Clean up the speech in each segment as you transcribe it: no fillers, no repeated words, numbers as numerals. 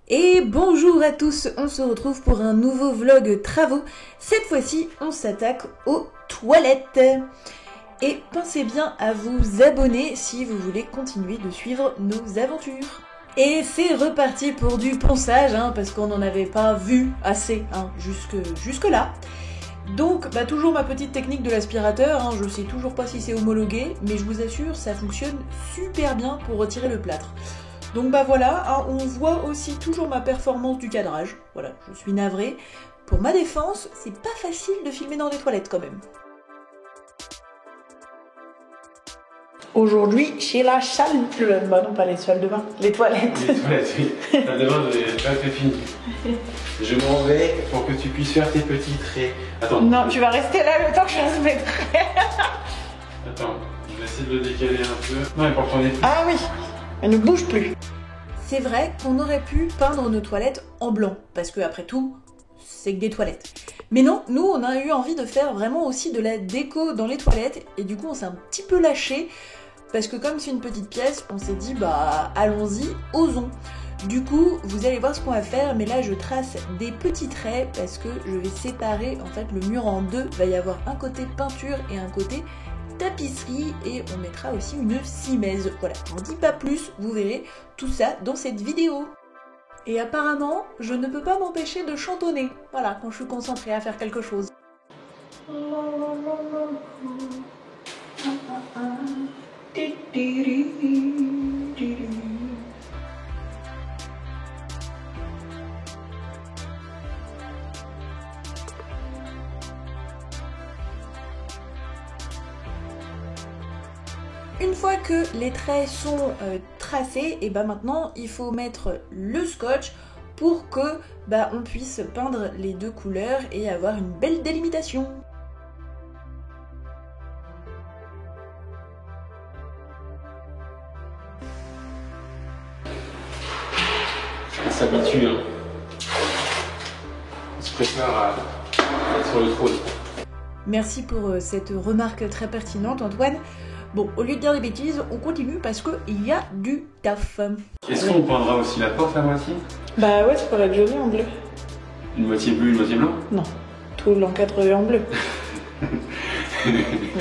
Et bonjour à tous, on se retrouve pour un nouveau vlog travaux. Cette fois-ci, on s'attaque aux toilettes. Et pensez bien à vous abonner si vous voulez continuer de suivre nos aventures. Et c'est reparti pour du ponçage, parce qu'on n'en avait pas vu assez jusque là. Donc, toujours ma petite technique de l'aspirateur, je sais toujours pas si c'est homologué, mais je vous assure, ça fonctionne super bien pour retirer le plâtre. Donc voilà, on voit aussi toujours ma performance du cadrage. Voilà, je suis navrée. Pour ma défense, c'est pas facile de filmer dans des toilettes quand même. Aujourd'hui, chez la salle, non pas les salles de bain, les toilettes. Les toilettes, oui. La salle de bain, c'est fini. Je m'en vais pour que tu puisses faire tes petits traits. Attends. Non, tu vas rester là le temps que je fasse mes traits. Attends, je vais essayer de le décaler un peu. Non, mais pour qu'on ait plus. Ah oui, elle ne bouge plus. C'est vrai qu'on aurait pu peindre nos toilettes en blanc, parce que après tout, c'est que des toilettes. Mais non, nous on a eu envie de faire vraiment aussi de la déco dans les toilettes, et du coup on s'est un petit peu lâché, parce que comme c'est une petite pièce, on s'est dit allons-y, osons. Du coup, vous allez voir ce qu'on va faire, mais là je trace des petits traits, parce que je vais séparer en fait le mur en deux. Il va y avoir un côté peinture et un côté tapisserie, et on mettra aussi une simèse. Voilà, je n'en dis pas plus, vous verrez tout ça dans cette vidéo. Et apparemment, je ne peux pas m'empêcher de chantonner, voilà, quand je suis concentrée à faire quelque chose. Une fois que les traits sont tracés, et maintenant il faut mettre le scotch pour que on puisse peindre les deux couleurs et avoir une belle délimitation. On s'habitue, On se prépare à être sur le trône. Merci pour cette remarque très pertinente, Antoine. Bon, au lieu de dire des bêtises, on continue parce qu'il y a du taf. Est-ce qu'on peindra aussi la porte à moitié? Bah ouais, ça pourrait être joli en bleu. Une moitié bleu, une moitié blanc? Non, tout l'encadré en bleu.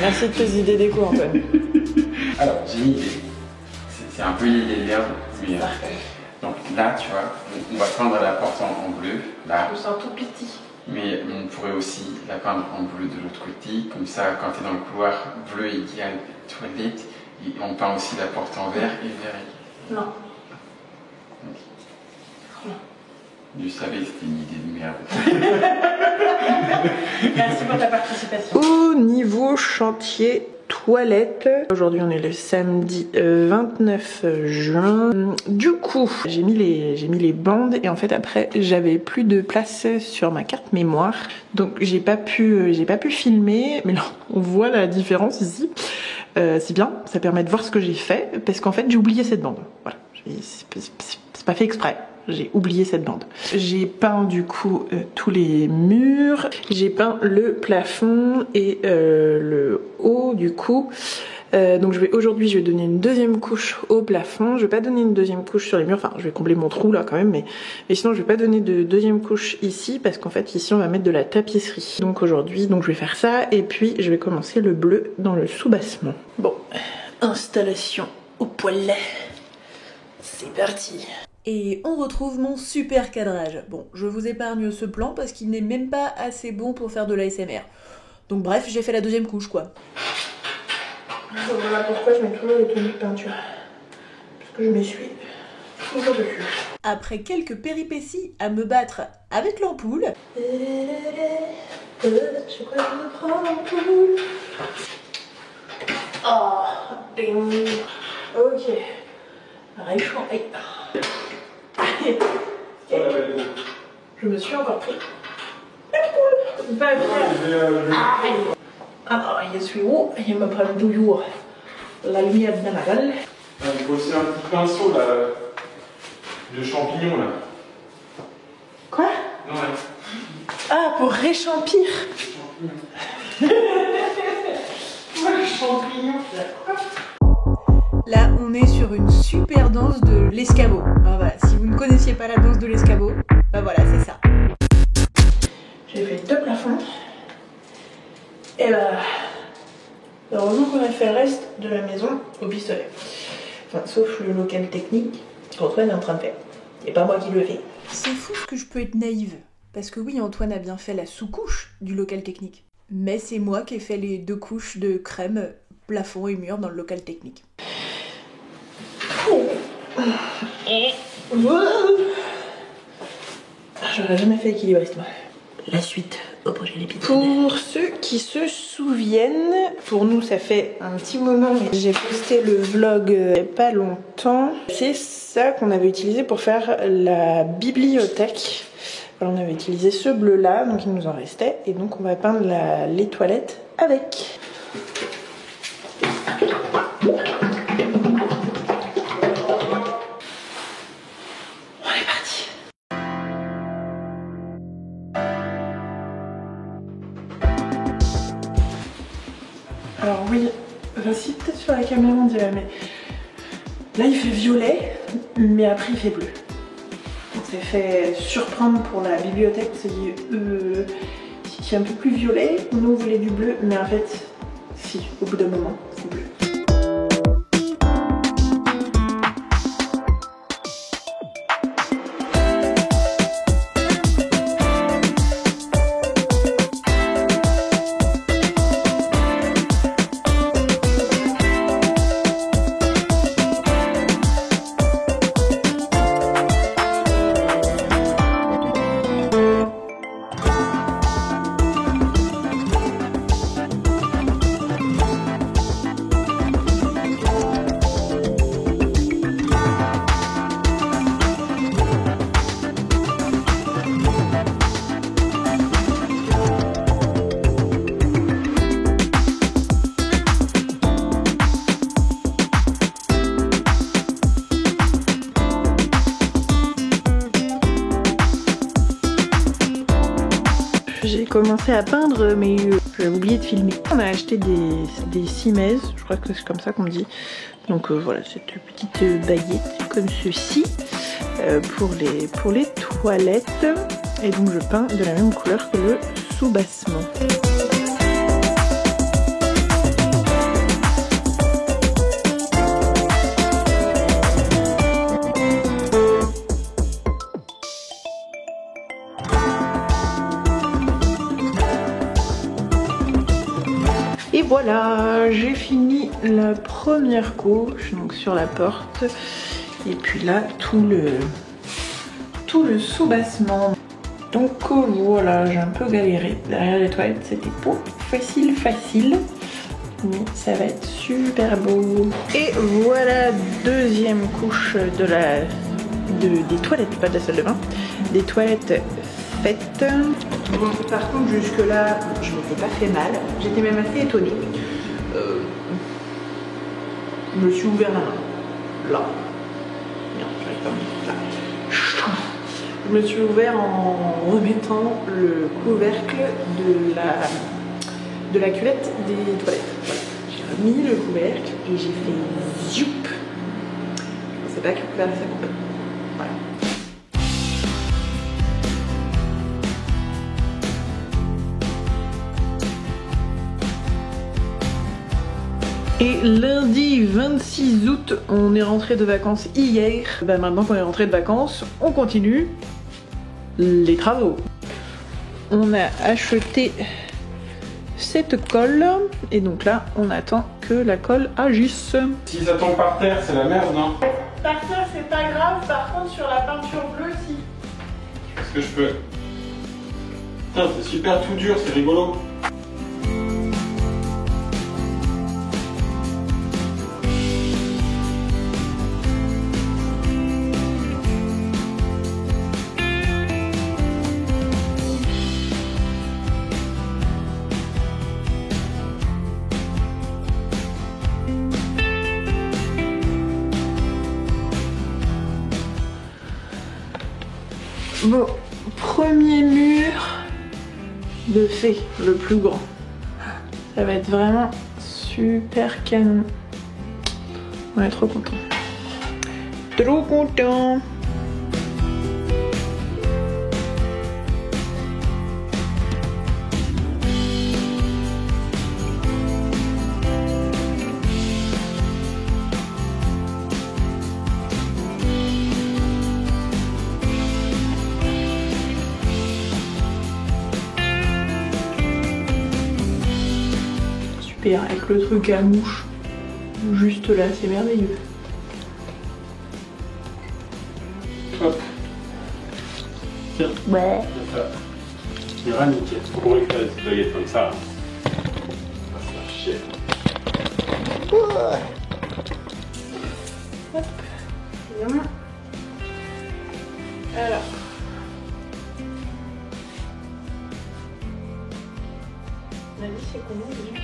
Merci de tes idées déco, Antoine. Alors, j'ai une idée. C'est un peu l'idée de l'herbe, mais... donc là, tu vois, on va peindre la porte en bleu, là. Je sens tout petit. Mais on pourrait aussi la peindre en bleu de l'autre côté, comme ça, quand tu es dans le couloir, bleu égale toilette, et on peint aussi la porte en vert et vert égale. Non. Okay. Je savais que c'était une idée de merde. Merci pour ta participation. Au niveau chantier toilette, aujourd'hui on est le samedi 29 juin. Du coup, j'ai mis les bandes, et en fait après j'avais plus de place sur ma carte mémoire, donc j'ai pas pu filmer, mais là on voit la différence ici. C'est bien, ça permet de voir ce que j'ai fait, parce qu'en fait j'ai oublié cette bande. Voilà, c'est pas fait exprès. J'ai oublié cette bande. J'ai peint du coup tous les murs, j'ai peint le plafond et le haut du coup. Donc aujourd'hui je vais donner une deuxième couche au plafond. Je vais pas donner une deuxième couche sur les murs, enfin je vais combler mon trou là quand même, mais sinon je vais pas donner de deuxième couche ici, parce qu'en fait ici on va mettre de la tapisserie. Donc aujourd'hui je vais faire ça, et puis je vais commencer le bleu dans le sous-bassement. Bon, installation au poêle, c'est parti. Et on retrouve mon super cadrage. Bon, je vous épargne ce plan parce qu'il n'est même pas assez bon pour faire de l'ASMR. Donc bref, j'ai fait la deuxième couche quoi. Voilà pourquoi je mets toujours les tenues de peinture. Parce que je m'essuie toujours dessus. Après quelques péripéties à me battre avec l'ampoule. Je crois que je prends l'ampoule. Oh, ding. Ok. Réchaud. Je me suis encore pris. Ah non, je suis où? Il me prend toujours la lumière de Nadal. Il faut aussi un petit pinceau là, de champignons là. Quoi? Ouais. Ah, pour réchampir. Champignon, c'est quoi? Là, on est sur une super danse de l'escabeau. Alors voilà, si vous ne connaissiez pas la danse de l'escabeau, bah voilà, c'est ça. J'ai fait 2 plafonds. Et bah, heureusement qu'on a fait le reste de la maison au pistolet. Enfin, sauf le local technique qu'Antoine est en train de faire. Et pas moi qui le fais. C'est fou ce que je peux être naïve. Parce que oui, Antoine a bien fait la sous-couche du local technique. Mais c'est moi qui ai fait les 2 couches de crème, plafond et mur dans le local technique. J'aurais jamais fait équilibriste moi. La suite au prochain épisode. Pour ceux qui se souviennent, pour nous ça fait un petit moment, mais j'ai posté le vlog il n'y a pas longtemps. C'est ça qu'on avait utilisé pour faire la bibliothèque. Voilà, on avait utilisé ce bleu là, donc il nous en restait, et donc on va peindre les toilettes avec. Alors oui, si peut-être sur la caméra on dirait, mais là il fait violet, mais après il fait bleu. On s'est fait surprendre pour la bibliothèque, on s'est dit c'est un peu plus violet, nous on voulait du bleu, mais en fait, si, au bout d'un moment, c'est bleu. J'ai commencé à peindre mais j'ai oublié de filmer. On a acheté des cimaises, je crois que c'est comme ça qu'on dit. Donc voilà, cette petite baguette comme ceci pour les toilettes. Et donc je peins de la même couleur que le soubassement. Et voilà, j'ai fini la première couche, donc sur la porte. Et puis là, tout le soubassement. Donc voilà, j'ai un peu galéré. Derrière les toilettes, c'était pas facile. Mais ça va être super beau. Et voilà, deuxième couche des toilettes, pas de la salle de bain. Des toilettes faites. Bon, par contre, jusque-là, je m'étais pas fait mal. J'étais même assez étonnée. Je me suis ouvert la main. Là. Non, j'arrive pas à me dire. Là. Je me suis ouvert en remettant le couvercle de la culette des toilettes. Voilà. J'ai remis le couvercle et j'ai fait zoup. Je pensais pas qu'il pouvait faire ça complètement. Voilà. Et lundi 26 août, on est rentré de vacances hier. Bah maintenant qu'on est rentré de vacances, on continue les travaux. On a acheté cette colle et donc là on attend que la colle agisse. Si ça tombe par terre, c'est la merde, non? Par terre c'est pas grave, par contre sur la peinture bleue si. Est-ce que je peux? Putain, c'est super tout dur, c'est rigolo. Bon, premier mur de fait, le plus grand. Ça va être vraiment super canon. On est trop contents. Trop contents. Super, avec le truc à mouche. Juste là, c'est merveilleux. Hop. Tiens. Ouais. Il ira nickel. Faut qu'on récupère des petites baguettes comme ça. Ça va faire chier. Hop. Bien. Alors. On a dit c'est combien déjà?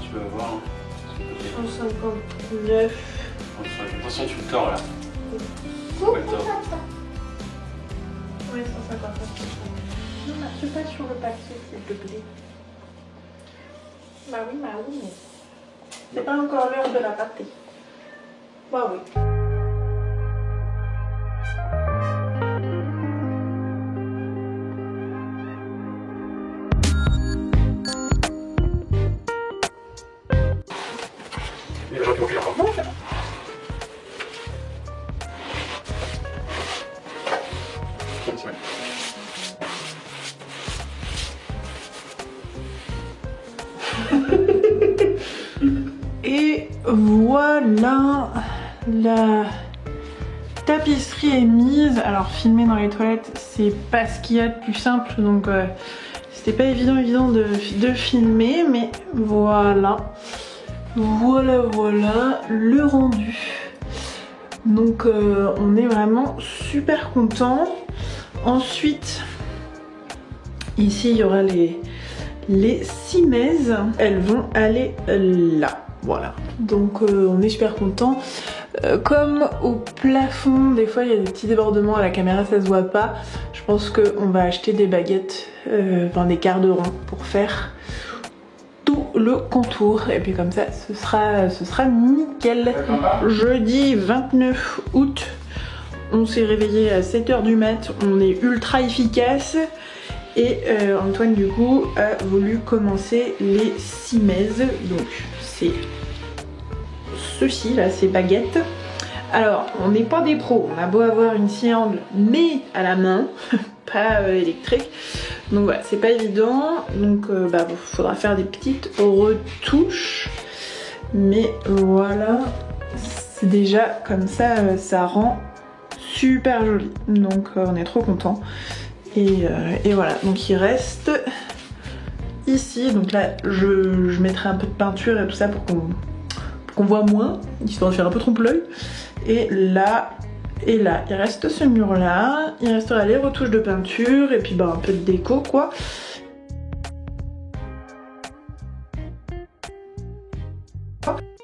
Tu vas voir. 159. Attention, tu le tords là. Oh, Ouais, le tords. Oui, 159. Non, marche pas sur le papier, s'il te plaît. Bah oui, mais c'est pas encore l'heure de la pâté. Bah oui. Bon, c'est bon. Et voilà, la tapisserie est mise. Alors filmer dans les toilettes, c'est pas ce qu'il y a de plus simple, donc c'était pas évident de filmer, mais voilà. Voilà le rendu. Donc on est vraiment super content. Ensuite, ici il y aura les cimaises. Elles vont aller là. Voilà. Donc on est super content. Comme au plafond, des fois il y a des petits débordements à la caméra, ça se voit pas. Je pense qu'on va acheter des baguettes, enfin des quarts de rond pour faire tout le contour. Et puis comme ça, ce sera nickel. Jeudi 29 août, on s'est réveillé à 7h du mat, on est ultra efficace. Et Antoine du coup a voulu commencer les cimaises. Donc c'est ceci là, ces baguettes. Alors on n'est pas des pros, on a beau avoir une scie à angle mais à la main, pas électrique. Donc voilà, c'est pas évident. Donc faudra faire des petites retouches. Mais voilà, c'est déjà comme ça, ça rend super joli. Donc on est trop content. Et voilà, donc il reste ici, donc là je mettrai un peu de peinture et tout ça pour qu'on voit moins, histoire de faire un peu trompe-l'œil. Et là, il reste ce mur là, il restera les retouches de peinture et puis un peu de déco quoi.